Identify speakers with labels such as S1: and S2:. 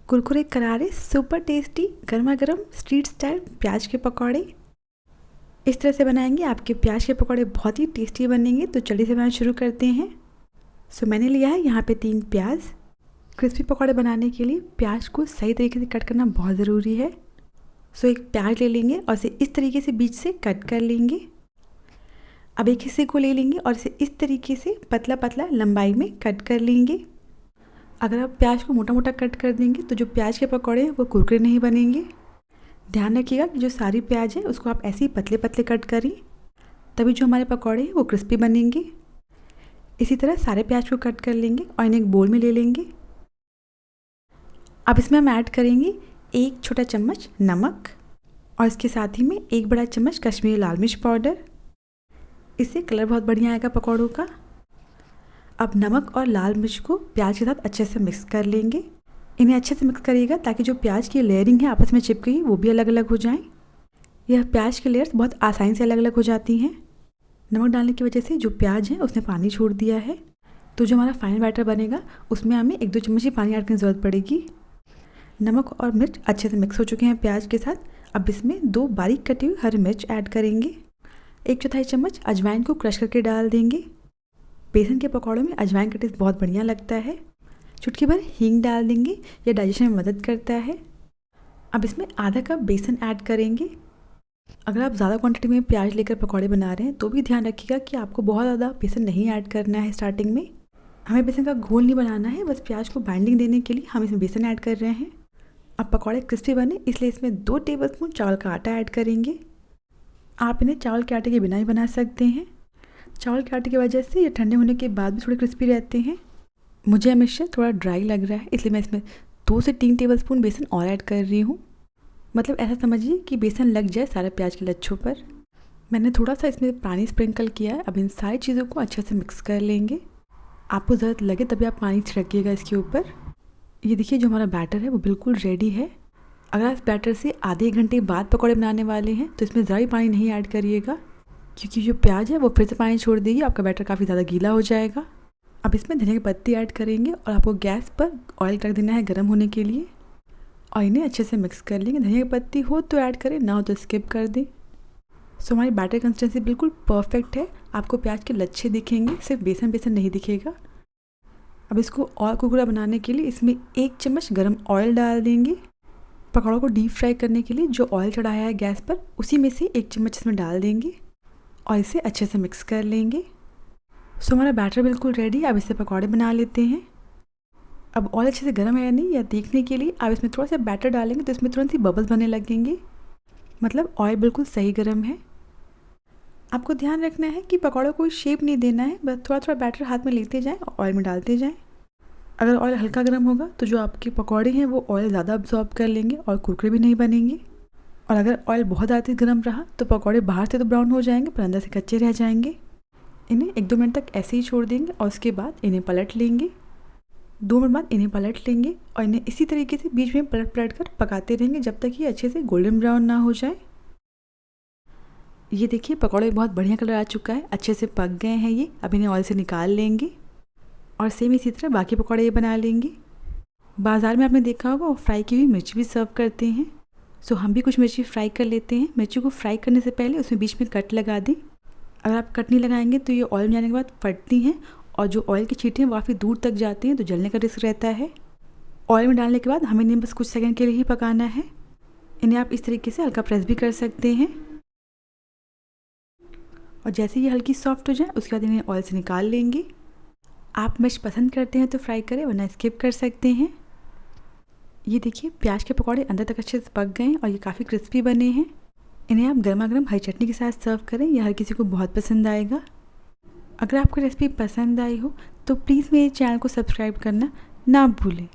S1: कुरकुरे करारे super tasty गर्मा गर्म स्ट्रीट स्टाइल प्याज के पकौड़े इस तरह से बनाएंगे। आपके प्याज के पकौड़े बहुत ही टेस्टी बनेंगे। तो चलिए से बनाना शुरू करते हैं। मैंने लिया है यहाँ पे 3 प्याज। क्रिस्पी पकौड़े बनाने के लिए प्याज को सही तरीके से कट करना बहुत ज़रूरी है। एक प्याज ले लेंगे और इसे इस तरीके से बीच से कट कर लेंगे। अब एक हिस्से को ले लेंगे और इसे इस तरीके से पतला पतला लंबाई में कट कर लेंगे। अगर आप प्याज को मोटा मोटा कट कर देंगे तो जो प्याज के पकौड़े हैं वो कुरकुरे नहीं बनेंगे। ध्यान रखिएगा कि जो सारी प्याज है उसको आप ऐसे ही पतले पतले कट करें, तभी जो हमारे पकौड़े हैं वो क्रिस्पी बनेंगे। इसी तरह सारे प्याज को कट कर लेंगे और इन्हें एक बोल में ले लेंगे। अब इसमें हम ऐड करेंगे 1 छोटा चम्मच नमक और इसके साथ ही में 1 बड़ा चम्मच कश्मीरी लाल मिर्च पाउडर। इससे कलर बहुत बढ़िया आएगा पकौड़ों का। अब नमक और लाल मिर्च को प्याज के साथ अच्छे से मिक्स कर लेंगे। इन्हें अच्छे से मिक्स करिएगा ताकि जो प्याज की लेयरिंग है आपस में चिपकी हुई वो भी अलग अलग हो जाएं। यह प्याज की लेयर्स बहुत आसानी से अलग अलग हो जाती हैं। नमक डालने की वजह से जो प्याज है उसने पानी छोड़ दिया है, तो जो हमारा फाइनल बैटर बनेगा उसमें हमें 1-2 चम्मच ही पानी ऐड करने की ज़रूरत पड़ेगी। नमक और मिर्च अच्छे से मिक्स हो चुके हैं प्याज के साथ। अब इसमें 2 बारीक कटी हुई हरी मिर्च ऐड करेंगे। 1/4 चम्मच अजवाइन को क्रश करके डाल देंगे। बेसन के पकौड़ों में अजवाइन का टेस्ट बहुत बढ़िया लगता है। चुटकी भर हींग डाल देंगे, यह डाइजेशन में मदद करता है। अब इसमें आधा कप बेसन ऐड करेंगे। अगर आप ज़्यादा क्वांटिटी में प्याज लेकर पकौड़े बना रहे हैं तो भी ध्यान रखिएगा कि आपको बहुत ज़्यादा बेसन नहीं ऐड करना है। स्टार्टिंग में हमें बेसन का घोल नहीं बनाना है, बस प्याज को बाइंडिंग देने के लिए हम इसमें बेसन ऐड कर रहे हैं। अब पकौड़े क्रिस्पी बने इसलिए इसमें 2 टेबलस्पून चावल का आटा ऐड करेंगे। आप इन्हें चावल के आटे के बिना ही बना सकते हैं। चावल के आटे की वजह से ये ठंडे होने के बाद भी थोड़े क्रिस्पी रहते हैं। मुझे यह मिक्सचर थोड़ा ड्राई लग रहा है इसलिए मैं इसमें 2 से 3 टेबलस्पून बेसन और ऐड कर रही हूँ। मतलब ऐसा समझिए कि बेसन लग जाए सारे प्याज के लच्छों पर। मैंने थोड़ा सा इसमें पानी स्प्रिंकल किया है। अब इन सारी चीज़ों को अच्छे से मिक्स कर लेंगे। आपको ज़रूरत लगे तभी आप पानी छिड़किएगा इसके ऊपर। ये देखिए जो हमारा बैटर है वो बिल्कुल रेडी है। अगर आप इस बैटर से आधे घंटे बाद पकौड़े बनाने वाले हैं तो इसमें ज़रा भी पानी नहीं ऐड करिएगा, क्योंकि जो प्याज है वो फिर से पानी छोड़ देगी, आपका बैटर काफ़ी ज़्यादा गीला हो जाएगा। अब इसमें धनिया की पत्ती ऐड करेंगे और आपको गैस पर ऑयल रख देना है गर्म होने के लिए और इन्हें अच्छे से मिक्स कर लेंगे। धनिया की पत्ती हो तो ऐड करें, ना हो तो स्किप कर दें। हमारी बैटर कंसिस्टेंसी बिल्कुल परफेक्ट है। आपको प्याज के लच्छे दिखेंगे, सिर्फ बेसन बेसन नहीं दिखेगा। अब इसको और कुरकुरा बनाने के लिए इसमें 1 चम्मच गर्म ऑयल डाल देंगे। पकौड़ों को डीप फ्राई करने के लिए जो ऑयल चढ़ाया है गैस पर उसी में से 1 चम्मच इसमें डाल देंगे और इसे अच्छे से मिक्स कर लेंगे। हमारा बैटर बिल्कुल रेडी। अब इससे पकौड़े बना लेते हैं। अब ऑयल अच्छे से गर्म है या नहीं यह देखने के लिए आप इसमें थोड़ा सा बैटर डालेंगे तो इसमें तुरंत ही बबल्स बनने लगेंगे। मतलब ऑयल बिल्कुल सही गर्म है। आपको ध्यान रखना है कि पकौड़ों को शेप नहीं देना है, बस थोड़ा थोड़ा बैटर हाथ में लेते जाएं और ऑयल में डालते जाएं। अगर ऑयल हल्का गर्म होगा तो जो आपके पकौड़े हैं वो ऑयल ज़्यादा अब्जॉर्ब कर लेंगे और कुरकुरे भी नहीं बनेंगे। और अगर ऑयल बहुत ज़्यादा गर्म रहा तो पकौड़े बाहर से तो ब्राउन हो जाएंगे पर अंदर से कच्चे रह जाएंगे। इन्हें 1-2 मिनट तक ऐसे ही छोड़ देंगे और उसके बाद इन्हें पलट लेंगे। 2 मिनट बाद इन्हें पलट लेंगे और इन्हें इसी तरीके से बीच में पलट पलट कर पकाते रहेंगे जब तक ये अच्छे से गोल्डन ब्राउन ना हो जाए। ये देखिए पकौड़े बहुत बढ़िया कलर आ चुका है, अच्छे से पक गए हैं ये। अब इन्हें ऑयल से निकाल लेंगे और सेम इसी तरह बाकी पकौड़े ये बना लेंगे। बाज़ार में आपने देखा होगा वो फ्राई की हुई मिर्ची भी सर्व करते हैं। हम भी कुछ मिर्ची फ्राई कर लेते हैं। मिर्ची को फ्राई करने से पहले उसमें बीच में कट लगा दें। अगर आप कट नहीं लगाएंगे तो ये ऑयल में जाने के बाद फटती हैं और जो ऑयल की छींटे हैं वो काफ़ी दूर तक जाती हैं, तो जलने का रिस्क रहता है। ऑयल में डालने के बाद हमें इन्हें बस कुछ सेकंड के लिए ही पकाना है। इन्हें आप इस तरीके से हल्का प्रेस भी कर सकते हैं और जैसे ये हल्की सॉफ्ट हो जाए उसके बाद इन्हें ऑयल से निकाल लेंगे। आप मिर्च पसंद करते हैं तो फ्राई करें, वरना स्किप कर सकते हैं। ये देखिए प्याज के पकौड़े अंदर तक अच्छे से पक गए हैं और ये काफ़ी क्रिस्पी बने हैं। इन्हें आप गर्मा गर्म हरी चटनी के साथ सर्व करें, यह हर किसी को बहुत पसंद आएगा। अगर आपको रेसिपी पसंद आई हो तो प्लीज़ मेरे चैनल को सब्सक्राइब करना ना भूलें।